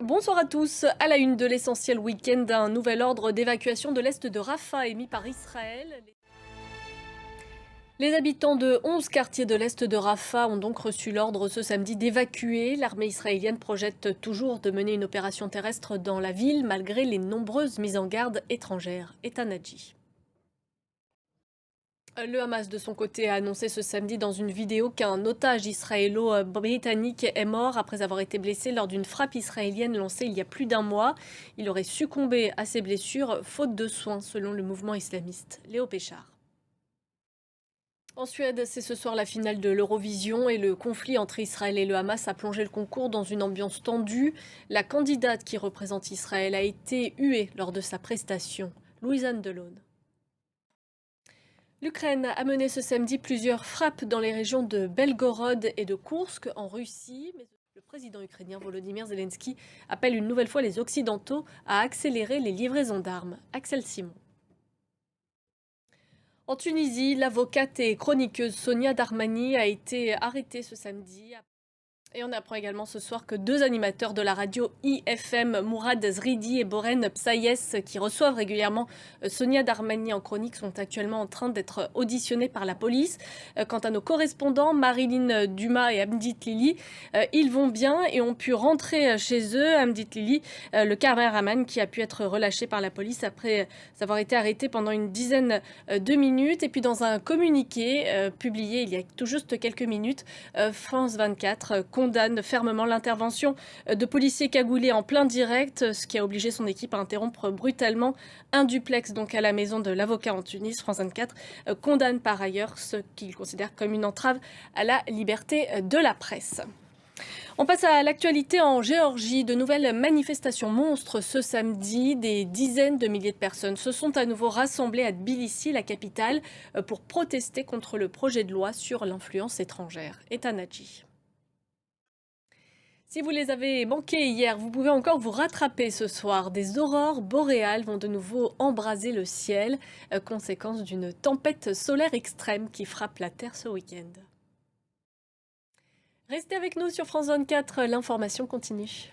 Bonsoir à tous. À la une de l'essentiel week-end, un nouvel ordre d'évacuation de l'est de Rafah émis par Israël. Les habitants de 11 quartiers de l'est de Rafah ont donc reçu l'ordre ce samedi d'évacuer. L'armée israélienne projette toujours de mener une opération terrestre dans la ville malgré les nombreuses mises en garde étrangères. Ethan Hadji. Le Hamas, de son côté, a annoncé ce samedi dans une vidéo qu'un otage israélo-britannique est mort après avoir été blessé lors d'une frappe israélienne lancée il y a plus d'un mois. Il aurait succombé à ses blessures faute de soins, selon le mouvement islamiste. Léo Péchard. En Suède, c'est ce soir la finale de l'Eurovision et le conflit entre Israël et le Hamas a plongé le concours dans une ambiance tendue. La candidate qui représente Israël a été huée lors de sa prestation. Louise-Anne Delaune. L'Ukraine a mené ce samedi plusieurs frappes dans les régions de Belgorod et de Koursk en Russie. Mais le président ukrainien Volodymyr Zelensky appelle une nouvelle fois les Occidentaux à accélérer les livraisons d'armes. Axel Simon. En Tunisie, l'avocate et chroniqueuse Sonia Darmani a été arrêtée ce samedi. Et on apprend également ce soir que deux animateurs de la radio IFM, Mourad Zridi et Boren Psaïs, qui reçoivent régulièrement Sonia Darmani en chronique, sont actuellement en train d'être auditionnés par la police. Quant à nos correspondants, Marilyn Dumas et Amdit Lili, ils vont bien et ont pu rentrer chez eux. Amdit Lili, le caméraman qui a pu être relâché par la police après avoir été arrêté pendant une dizaine de minutes. Et puis dans un communiqué publié il y a tout juste quelques minutes, France 24 condamne fermement l'intervention de policiers cagoulés en plein direct, ce qui a obligé son équipe à interrompre brutalement un duplex donc à la maison de l'avocat en Tunis. France 24 condamne par ailleurs ce qu'il considère comme une entrave à la liberté de la presse. On passe à l'actualité en Géorgie. De nouvelles manifestations monstres ce samedi. Des dizaines de milliers de personnes se sont à nouveau rassemblées à Tbilissi, la capitale, pour protester contre le projet de loi sur l'influence étrangère. Ethan Hadji. Si vous les avez manqués hier, vous pouvez encore vous rattraper ce soir. Des aurores boréales vont de nouveau embraser le ciel, conséquence d'une tempête solaire extrême qui frappe la Terre ce week-end. Restez avec nous sur France 24, l'information continue.